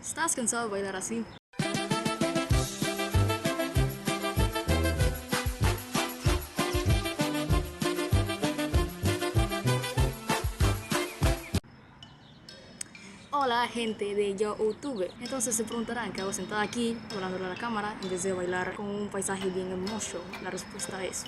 ¿Estás cansado de bailar así? Hola gente de YouTube. Entonces se preguntarán qué hago sentada aquí hablándole a la cámara en vez de bailar con un paisaje bien hermoso. La respuesta es: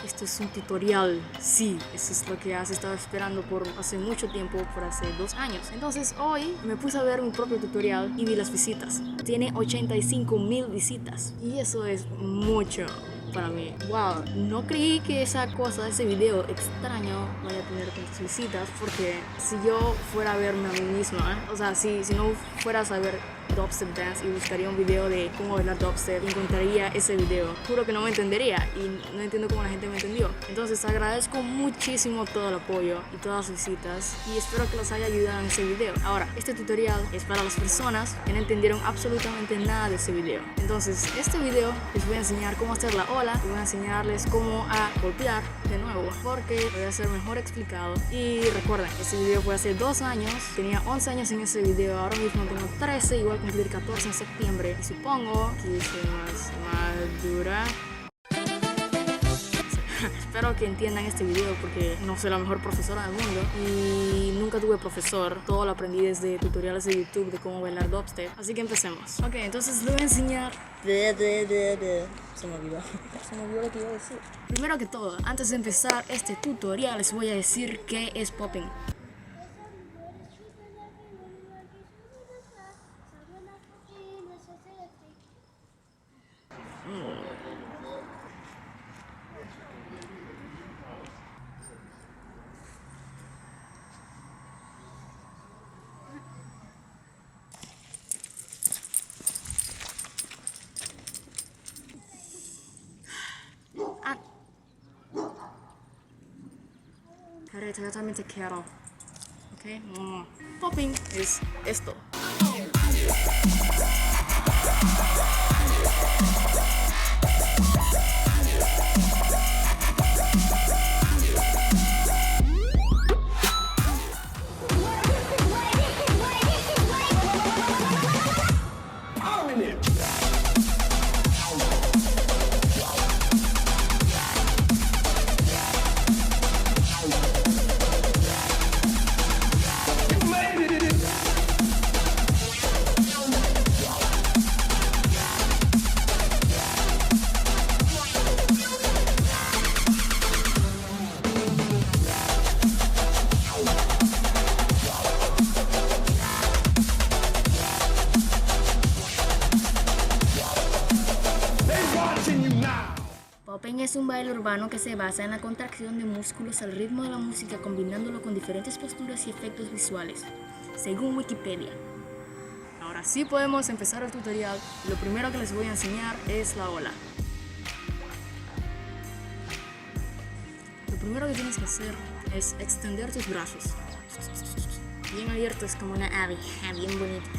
esto es un tutorial. Sí, eso es lo que has estado esperando por hace mucho tiempo, por hace 2 años. Entonces hoy me puse a ver mi propio tutorial y vi las visitas. Tiene 85,000 visitas y eso es mucho para mí. Wow, no creí que esa cosa, ese video extraño vaya a tener tantas visitas, porque si yo fuera a verme a mí misma, o sea, si no fueras a ver dubstep dance y buscaría un video de cómo bailar dubstep, encontraría ese video. Juro que no me entendería y no entiendo cómo la gente me entendió. Entonces agradezco muchísimo todo el apoyo y todas las visitas y espero que los haya ayudado en ese video. Ahora, este tutorial es para las personas que no entendieron absolutamente nada de ese video. Entonces, este video les voy a enseñar cómo hacer la ola y voy a enseñarles cómo a golpear de nuevo, porque voy a ser mejor explicado. Y recuerden, este video fue hace 2 años, tenía 11 años en ese video, ahora mismo tengo 13 y voy a cumplir 14 en septiembre y supongo que soy más madura. Espero que entiendan este video porque no soy la mejor profesora del mundo y nunca tuve profesor. Todo lo aprendí desde tutoriales de YouTube de cómo bailar dubstep. Así que empecemos. Ok, entonces les voy a enseñar. Se me olvidó lo que iba a decir. Primero que todo, antes de empezar este tutorial les voy a decir qué es popping. Yo también te quiero. Ok, popping es esto. Popping es un baile urbano que se basa en la contracción de músculos al ritmo de la música, combinándolo con diferentes posturas y efectos visuales, según Wikipedia. Ahora sí podemos empezar el tutorial. Lo primero que les voy a enseñar es la ola. Lo primero que tienes que hacer es extender tus brazos. Bien abiertos como una ave, bien bonita.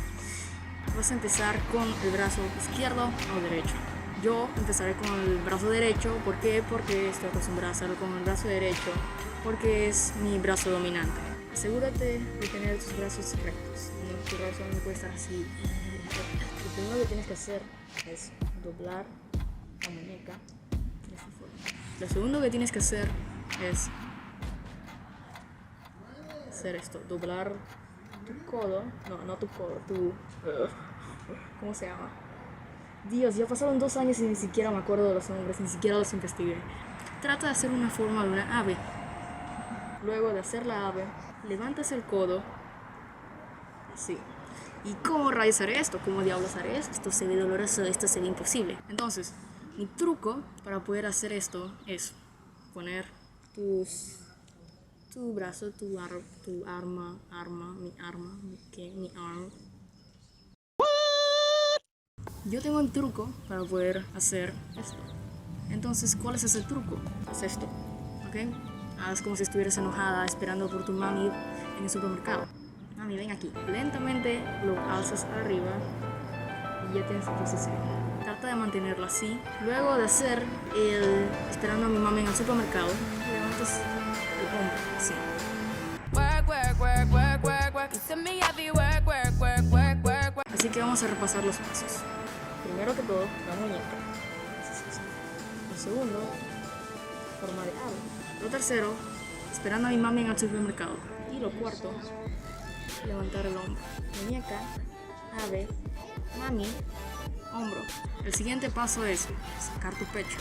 Vas a empezar con el brazo izquierdo o derecho. Yo empezaré con el brazo derecho. ¿Por qué? Porque estoy acostumbrada a hacerlo con el brazo derecho, porque es mi brazo dominante. Asegúrate de tener tus brazos rectos. Tu brazo no puede estar así. Lo primero que tienes que hacer es doblar la muñeca de esta forma. Lo segundo que tienes que hacer es hacer esto, doblar tu codo. No tu codo, ¿cómo se llama? Dios, ya pasaron 2 años y ni siquiera me acuerdo de los nombres, ni siquiera los investigué. Trata de hacer una forma de una ave. Luego de hacer la ave, levantas el codo, así. ¿Y cómo rayos haré esto? ¿Cómo diablos haré esto? Esto se ve doloroso, esto se ve imposible. Entonces, mi truco para poder hacer esto es poner tu brazo, mi arma. Yo tengo un truco para poder hacer esto. Entonces, ¿cuál es ese truco? Es esto, ¿ok? Haz como si estuvieras enojada esperando por tu mami en el supermercado. Mami, ven aquí. Lentamente lo alzas arriba y ya tienes tu posición. Trata de mantenerlo así. Luego de hacer el esperando a mi mami en el supermercado, levantas el hombro, así. Así que vamos a repasar los pasos. Primero que todo, la muñeca. Lo segundo, forma de ave. Lo tercero, esperando a mi mami en el supermercado. Y lo cuarto, levantar el hombro. Muñeca, ave, mami, hombro. El siguiente paso es sacar tu pecho.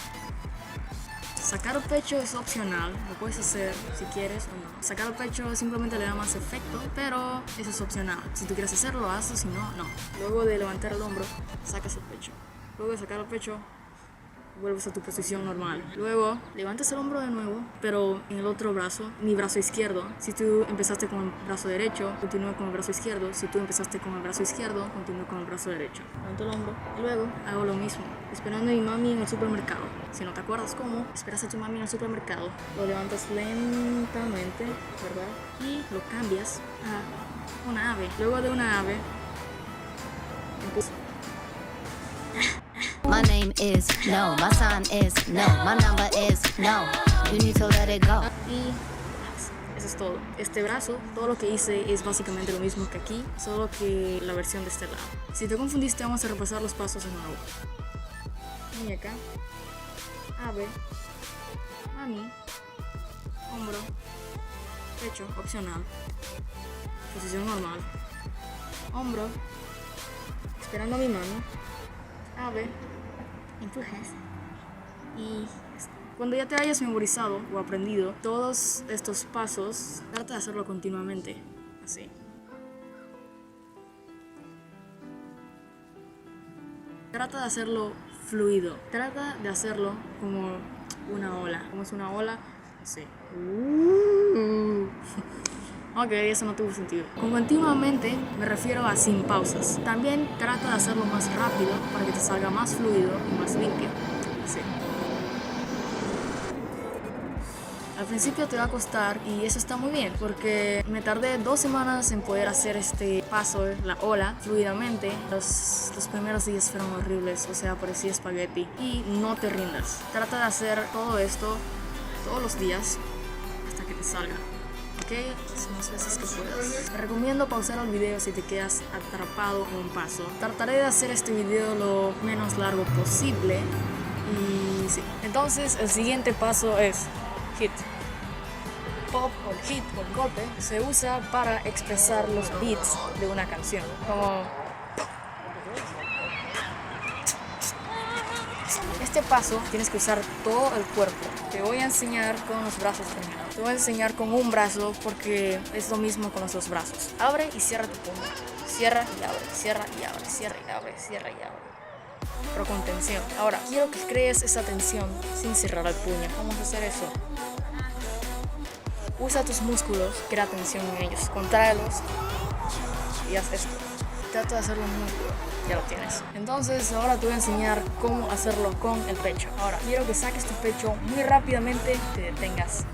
Sacar el pecho es opcional, lo puedes hacer si quieres o no. Sacar el pecho simplemente le da más efecto, pero eso es opcional. Si tú quieres hacerlo, lo haces, si no, no. Luego de levantar el hombro, sacas el pecho. Luego de sacar el pecho, vuelves a tu posición normal. Luego, levantas el hombro de nuevo, pero en el otro brazo, mi brazo izquierdo. Si tú empezaste con el brazo derecho, continúa con el brazo izquierdo. Si tú empezaste con el brazo izquierdo, continúa con el brazo derecho. Levanto el hombro y luego hago lo mismo, esperando a mi mami en el supermercado. Si no te acuerdas cómo, esperas a tu mami en el supermercado, lo levantas lentamente, ¿verdad? Y lo cambias a una ave. Luego de una ave, My name is no, my sign is no, my number is no. You need to let it go. Y eso es todo. Este brazo, todo lo que hice es básicamente lo mismo que aquí, solo que la versión de este lado. Si te confundiste, vamos a repasar los pasos de nuevo. Muñeca, ave, mami, hombro, pecho, opcional, posición normal, hombro, esperando a mi mano, ave, empujas. Y cuando ya te hayas memorizado o aprendido todos estos pasos, trata de hacerlo continuamente, así. Trata de hacerlo fluido. Trata de hacerlo como una ola. ¿Cómo es una ola? Así. Ok, eso no tuvo sentido. Con continuamente me refiero a sin pausas. También trata de hacerlo más rápido para que te salga más fluido y más limpio. Así. Al principio te va a costar y eso está muy bien porque me tardé 2 semanas en poder hacer este paso, la ola, fluidamente. Los primeros días fueron horribles, o sea, parecía espagueti. Y no te rindas. Trata de hacer todo esto todos los días hasta que te salga. ¿Ok? Las más veces que puedas. Te recomiendo pausar el video si te quedas atrapado en un paso. Trataré de hacer este video lo menos largo posible. Y sí. Entonces, el siguiente paso es hit. Pop o hit o golpe se usa para expresar los beats de una canción. Como este paso tienes que usar todo el cuerpo. Te voy a enseñar con los brazos primero. Te voy a enseñar con un brazo porque es lo mismo con los dos brazos. Abre y cierra tu puño. Cierra y abre, cierra y abre, cierra y abre, cierra y abre. Pero con tensión. Ahora, quiero que crees esa tensión sin cerrar el puño. Vamos a hacer eso. Usa tus músculos, crea tensión en ellos. Contráelos y haz esto. Trata de hacerlo muy duro. Ya lo tienes. Entonces ahora te voy a enseñar cómo hacerlo con el pecho. Ahora, quiero que saques tu pecho muy rápidamente, te detengas.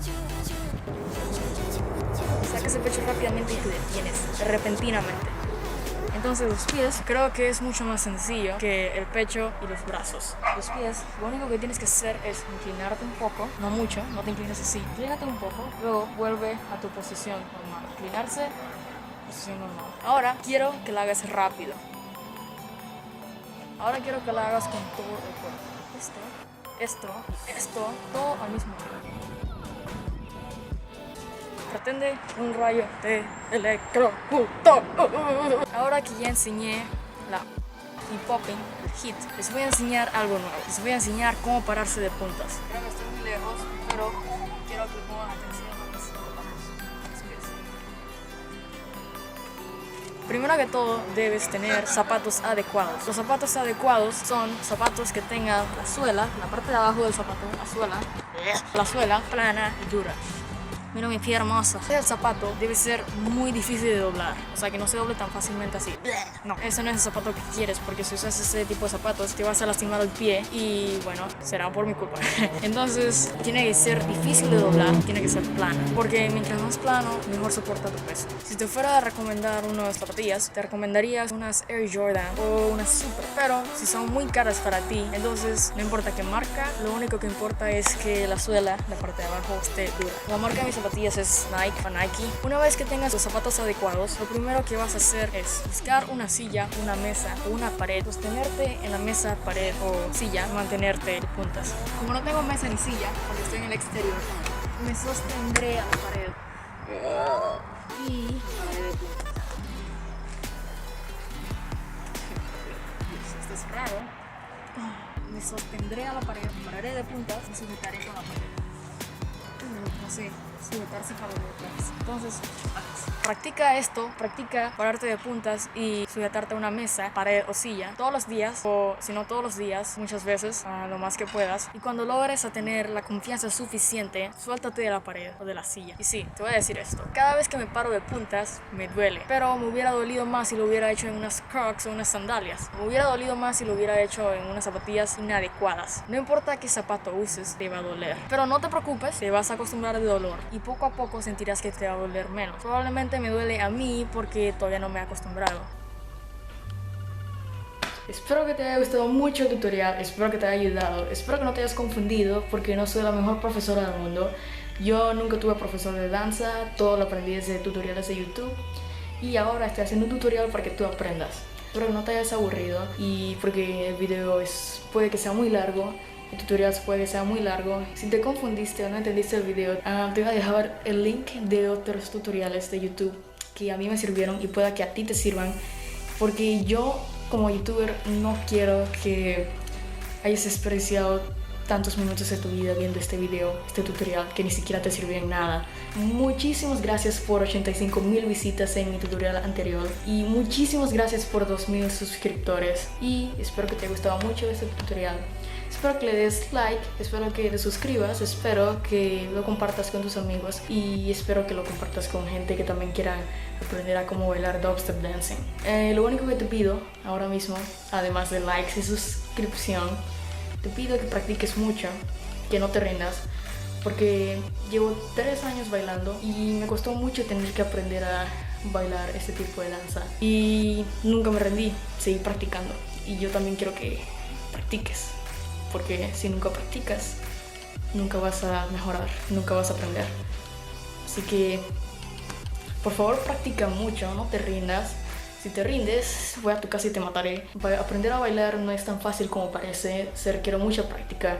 Saques el pecho rápidamente y te detienes, repentinamente. Entonces los pies, creo que es mucho más sencillo que el pecho y los brazos. Los pies, lo único que tienes que hacer es inclinarte un poco, no mucho, no te inclines así. Inclínate un poco, luego vuelve a tu posición normal. Inclinarse, posición normal. Ahora quiero que la hagas rápido. Ahora quiero que la hagas con todo el cuerpo. Esto, todo al mismo tiempo. Pretende un rayo de electrocuto. Ahora que ya enseñé la hip popping, el hit, les voy a enseñar algo nuevo. Les voy a enseñar cómo pararse de puntas. Creo que estoy muy lejos, pero quiero que pongan atención a mis pies. Primero que todo, debes tener zapatos adecuados. Los zapatos adecuados son zapatos que tengan la suela, la parte de abajo del zapato, la suela plana y dura. Mira mi pie hermosa. El zapato debe ser muy difícil de doblar, o sea que no se doble tan fácilmente así. No, ese no es el zapato que quieres, porque si usas ese tipo de zapatos te vas a lastimar el pie y bueno, será por mi culpa. Entonces tiene que ser difícil de doblar, tiene que ser plano, porque mientras más plano, mejor soporta tu peso. Si te fuera a recomendar unas zapatillas, te recomendaría unas Air Jordan o unas Super, pero si son muy caras para ti, entonces no importa qué marca, lo único que importa es que la suela, la parte de abajo, esté dura. La marca de mis zapatillas es Nike o Nike. Una vez que tengas los zapatos adecuados, lo primero que vas a hacer es buscar una silla, una mesa o una pared, sostenerte en la mesa, pared o silla, mantenerte de puntas. Como no tengo mesa ni silla, porque estoy en el exterior, me sostendré a la pared y haré de puntas. Esto es raro. Me sostendré a la pared, pararé de puntas y sujetaré con la pared. No sé, sujetarse para detrás. Entonces, practica esto, practica pararte de puntas y sujetarte a una mesa, pared o silla todos los días, o si no todos los días, muchas veces, lo más que puedas. Y cuando logres a tener la confianza suficiente, suéltate de la pared o de la silla. Y sí, te voy a decir esto. Cada vez que me paro de puntas, me duele. Pero me hubiera dolido más si lo hubiera hecho en unas Crocs o unas sandalias. Me hubiera dolido más si lo hubiera hecho en unas zapatillas inadecuadas. No importa qué zapato uses, te va a doler. Pero no te preocupes, te vas a acostumbrar de dolor. Y poco a poco sentirás que te va a doler menos. Probablemente me duele a mí porque todavía no me he acostumbrado. Espero que te haya gustado mucho el tutorial, espero que te haya ayudado, espero que no te hayas confundido porque no soy la mejor profesora del mundo. Yo nunca tuve profesor de danza, todo lo aprendí desde tutoriales de YouTube y ahora estoy haciendo un tutorial para que tú aprendas. Espero que no te hayas aburrido y porque el video puede que sea muy largo. El tutorial puede que sea muy largo. Si te confundiste o no entendiste el video, te voy a dejar el link de otros tutoriales de YouTube que a mí me sirvieron y pueda que a ti te sirvan. Porque yo, como youtuber, no quiero que hayas desperdiciado tantos minutos de tu vida viendo este video, este tutorial, que ni siquiera te sirvió en nada. Muchísimas gracias por 85,000 visitas en mi tutorial anterior y muchísimas gracias por 2,000 suscriptores y espero que te haya gustado mucho este tutorial. Espero que le des like, espero que te suscribas, espero que lo compartas con tus amigos y espero que lo compartas con gente que también quiera aprender a cómo bailar dubstep dancing. Lo único que te pido ahora mismo, además de likes y suscripción, te pido que practiques mucho, que no te rindas, porque llevo 3 años bailando y me costó mucho tener que aprender a bailar este tipo de danza y nunca me rendí, seguí practicando y yo también quiero que practiques. Porque si nunca practicas, nunca vas a mejorar, nunca vas a aprender. Así que, por favor, practica mucho, no te rindas. Si te rindes, voy a tu casa y te mataré. Aprender a bailar no es tan fácil como parece. Se requiere mucha práctica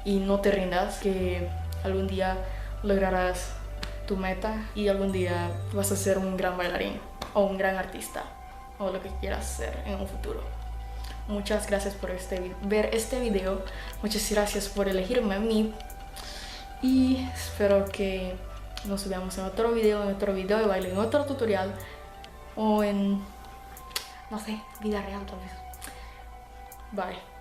y no te rindas, que algún día lograrás tu meta y algún día vas a ser un gran bailarín o un gran artista o lo que quieras ser en un futuro. Muchas gracias por ver este video, muchas gracias por elegirme a mí y espero que nos veamos en otro video de baile, en otro tutorial o en, no sé, vida real tal vez. Bye.